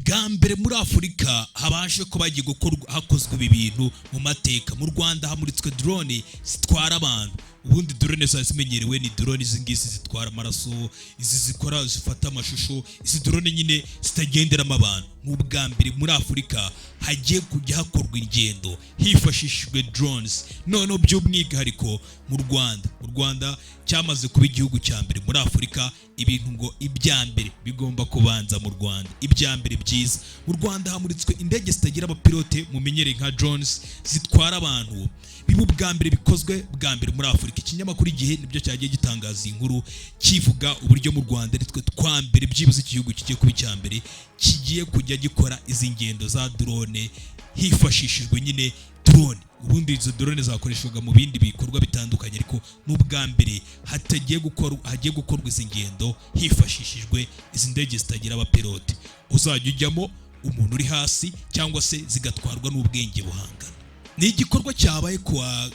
bwa mbere muri Afurika habashe ko bagiye gukorwa hakozwe ibi bintu mu mateka. Mu Rwanda hamuritswe drone zitwara abantu. Ubundi drone zazimenyerewe ni drone zingisi zitwara amaraso, izi zikora zifata amashusho, izi drone nyine zitagenderamo abantu. N'ubwa mbere muri Afurika hagiye kujya hakorwa ingendo hifashishijwe drones. None by'umwihariko mu Rwanda cyamaze kuba igihugu cya mbere muri Afurika. Ibintu ngo ibya mbere bigomba kubanza mu Rwanda, ibya mbere byiza. Mu Rwanda hamuritswe indege zitagira abapilote mumenyereye nka drones zitwara abantu. Bibu bwa mbere bikozwe bwa mbere muri Afurika. Ikinyamakuru Igihe nibyo cyagiye gitangaza inkuru kivuga uburyo mu Rwanda ritwe twa mbere byibuze igihugu kigiye kuba icya mbere kigiye kujya gikora izi ngendo za drone hifashishijwe nyine drone. Ubundi izo drone zakoreshwaga mu bindi bikorwa bitandukanye, ariko n'ubwa mbere hagiye gukorwa izi ngendo hifashishijwe izi ndege zitagira abapilote. Uzajya ujyamo umuntu uri hasi cyangwa se zigatwarwa n'ubwenge buhangana. Ni igikorwa cyabaye kuwa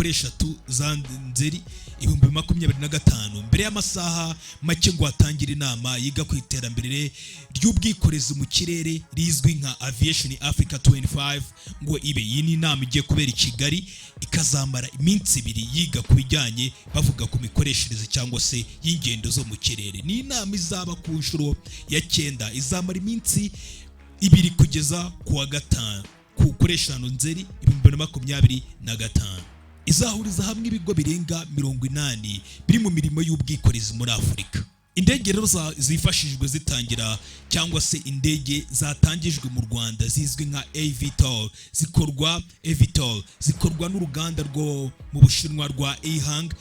eshatu za Nzeri 2025 mbere y'amasaha make ngo hatangire inama yiga ku iterambere ry'ubwikorezi mu kirere rizwi nka Aviation Africa 25 ngo ibe. Iyi ni inama igiye kubera i Kigali ikazamara iminsi 2 yiga ku bijyanye bavuga ku mikoreshereze cyangwa se y'ingendo zo mu kirere. Ni inama izaba ku nshuro ya 9, izamara iminsi 2 kugeza kuwa 5 kuri 5 Nzeri 2025. Izahuriza hamwe ibigo birenga 80 biri mu mirimo y'ubwikorezi muri Afurika. Indege rero zifashishijwe zitangira cyangwa se indege zatangijwe mu Rwanda zizwi nka eVTOL zikorwa n'uruganda rwo mu Bushinwa rwa Ehang.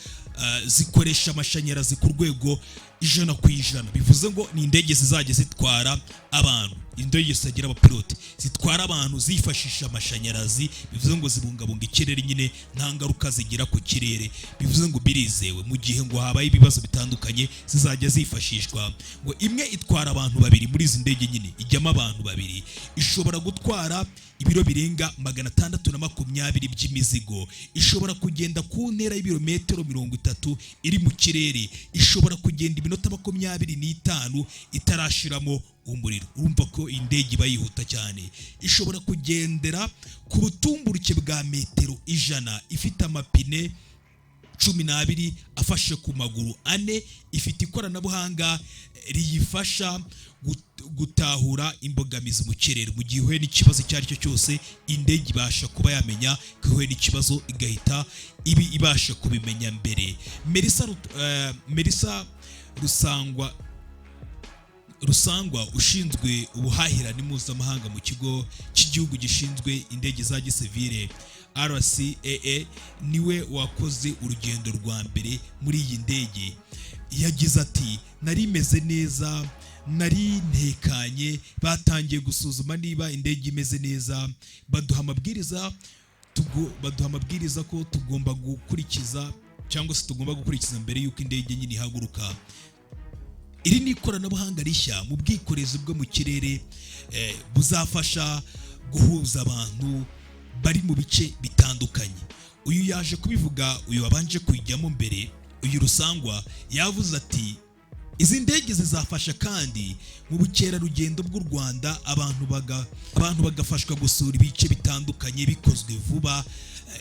Zikoresha amashanyarazi ku rwego 100%. Bivuze ngo ni indege zizajya zitwara abantu, indege zitagira abapilote zitwara abantu zifashisha amashanyarazi. Bivuze ngo zibungabunga ikirere nyine nta ngaruka zigira ku kirere. Bivuze ngo birizewe mu gihe ngo habaye ibibazo bitandukanye zizajya zifashishwa. Ngo imwe itwara abantu 2 muri izi ndege nyine ijyamo abantu 2, ishobora gutwara ibiro birenga 620 by'imizigo, ishobora kugenda ku ntera y'ibirometero 30 iri mu kirere, ishobora kugenda iminota 25 itarashiramo umuriro. Urumva ko indege bayihuta cyane. Ishobora kugendera ku rutumburuke bwa metero 100, ifite amapine 12 afashe ku maguru 4, ifite ikoranabuhanga riyifasha gutahura imbogamizi mu kirere. Mu gihe n'ikibazo icyo ari cyo cyose indege ibasha kuba yamenya ko n'ikibazo igahita ibasha kubimenya mbere. Melissa Rusangwa ushinzwe ubuhahirane mpuzamahanga mu kigo cy'igihugu gishinzwe indege za gisivile RCAA niwe wakoze urugendo rwa mbere muri iyi ndege. Yagize ati nari meze neza, nari ntekanye, batangiye gusuzuma niba indege imeze neza, baduha amabwiriza ko tugomba gukurikiza cyangwa se tugomba gukurikiza mbere y'uko indege nyine ihaguruka. Iri ni ikoranabuhanga rishya mu bwikorezi bwo mu kirere buzafasha guhuza abantu bari mu bice bitandukanye. Uyu yaje kubivuga, uyu wabanje kujyamo mbere, uyu Rusangwa yavuze ati izi ndege zizafasha kandi mu bukerarugendo bw'u Rwanda abantu bagafashwa gusura ibice bitandukanye bikozwe vuba.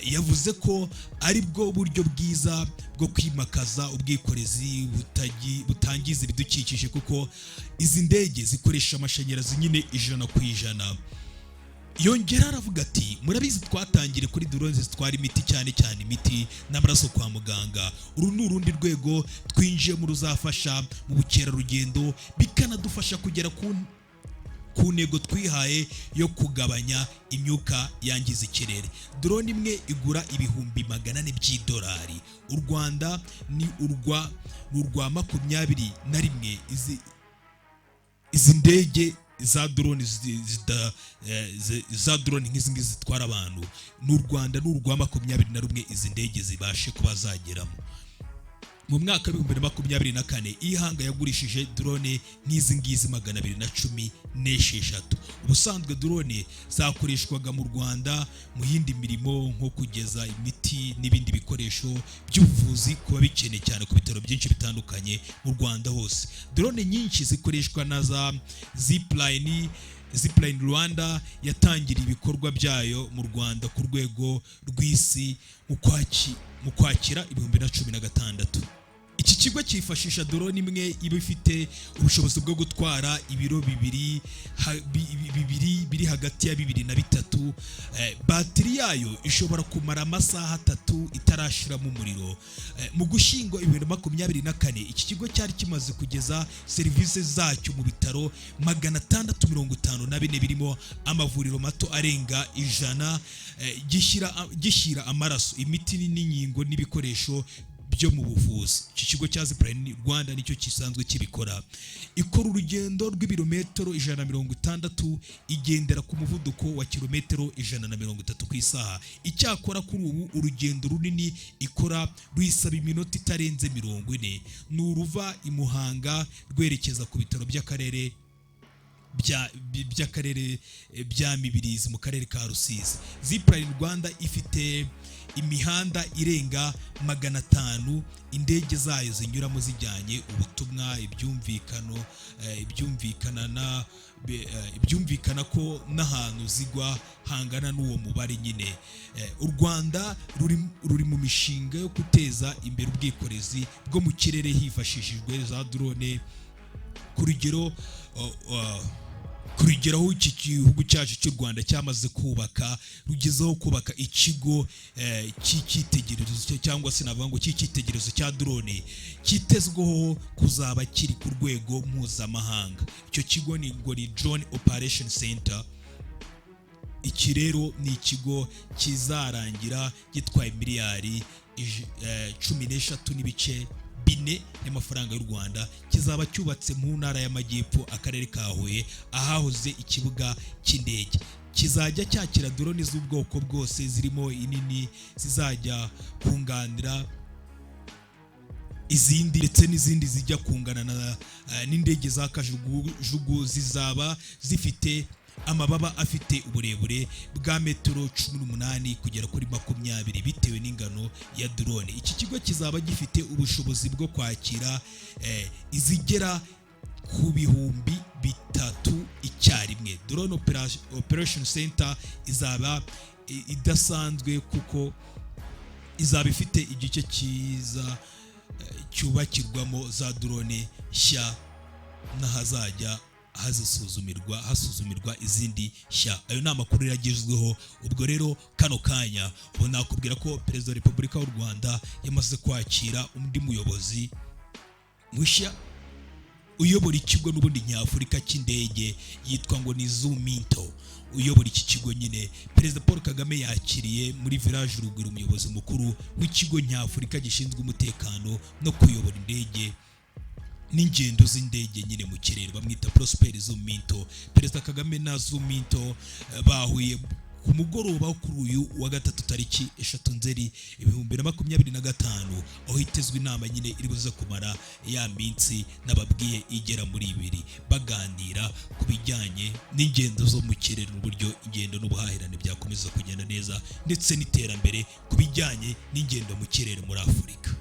Yavuze ko ari bwo buryo bwiza bwo kwimakaza ubwikorezi butangiza ibidukikije, kuko izi ndege zikoresha amashanyarazi nyine 100%. Yongera aravuga ati murabizi twatangire kuri drone zitwara imiti, cyane imiti n'amaraso kwa muganga. Uru ni urundi rwego twinjiye mu ruzafasha mu bukerarugendo bikanadufasha kugera ku ntego twihaye yo kugabanya imyuka yangiza ikirere. Drone imwe igura ibihumbi 400 by'idolari. U Rwanda ni urwa 21. Izi ndege za drone nk'izi ngizi zitwara abantu n'u Rwanda n'urwa 21 izi ndege zibashe kuba zageramo. Mu mwaka wa 2024 Ihanga yagurishije drone nk'izi ngizi 216. Ubusanzwe drone zakoreshwaga mu Rwanda mu yindi mirimo nko kugeza imiti n'ibindi bikoresho by'ubuvuzi kuba bikeneye cyane ku bitaro byinshi bitandukanye mu Rwanda hose. Drone nyinshi zikoreshwa na za zipline Zipline Rwanda yatangiriye ibikorwa byayo mu Rwanda ku rwego rw'isi mu kwakira 2016. Iki kigo cyifashisha drone imwe iba ifite ubushobozi bwo gutwara ibiro bibiri hagati ya 2 na 3. Batiri yayo ishobora kumara amasaha 3 itarashiramo umuriro. Mu gushyingo 2024 iki kigo cyari kimaze kugeza serivisi zacyo mu bitaro 654 birimo amavuriro mato arenga 100, gishyira amaraso, imiti n'inkingo n'ibikoresho byo mu buvuzi. Iki kigo cya Zipline Rwanda nicyo kisanzwe kibikora. Ikora urugendo rw'ibirometero 160, igendera ku muvuduko wa kilometero 130 ku isaha. Icyakora kuri ubu urugendo runini ikora rwisaba iminota itarenze 40. Ni uruva i Muhanga rwerekeza ku bitaro by'akarere bya Mibirizi mu karere ka Rusizi. Zipline Rwanda ifite imihanda irenga 500, indege zayo zinyuramo zijyanye ubutumwa, ibyumvikana ko n'ahantu zigwa hangana n'uwo mubare nyine. U Rwanda ruri mu mishinga yo guteza imbere ubwikorezi bwo mu kirere hifashishijwe za drone. Kurugeraho iki gihugu cyacu cy'u Rwanda cyamaze rugezeho kubaka ikigo cy'icyitegererezo cyangwa se navuga ngo cy'icyitegererezo cya drone kitezweho kuzaba kiri ku rwego mpuzamahanga. Icyo kigo ni Drone Operation Center. Iki rero ni ikigo kizarangira gitwaye miliyari 13 n'ibice 4 y'amafaranga y'u Rwanda. Kizaba cyubatse mu ntara y'Amajyepfo, akarere ka Huye, ahahoze ikibuga cy'indege. Kizajya cyakira drone z'ubwoko bwose, zirimo inini zizajya kunganira izindi ndetse n'izindi zijya kungana n'indege za kajugujugu. Zizaba zifite amababa afite uburebure bwa metero 18 kugera kuri 20 bitewe n'ingano ya drone. Iki kigo kizaba gifite ubushobozi bwo kwakira izigera ku 3,000 icyarimwe. Drone Operation Center izaba idasanzwe kuko izaba ifite igice cyiza cyubakirwamo za drone nshya n'ahazajya hasuzumirwa izindi nshya. Ayo ni amakuru yagezweho. Ubwo rero kano kanya ubona nakubwira ko Perezida wa Repubulika y'u Rwanda yamaze kwakira undi muyobozi mushya uyobora ikigo n'ubundi nyafurika cy'indege, yitwa ngo ni Zuminto. Uyobora iki kigo nyine Perezida Paul Kagame yakiriye muri Village Urugwiro umuyobozi mukuru w'ikigo nyafurika gishinzwe umutekano no kuyobora indege n'ingendo z'indege nyine mu kirere, bamwita Prosper Zuminto. Perezida Kagame na Zuminto bahuye ku mugoroba kuri uyu wa 3 tariki 3 Nzeri 2025, aho hitezwe inama nyine iri buze kumara ya minsi nababwiye igera muri 2, baganira ku bijyanye n'ingendo zo mu kirere n'uburyo ingendo n'ubuhahirane byakomeza kugenda neza, ndetse n'iterambere ku bijyanye n'ingendo mu kirere muri Afurika.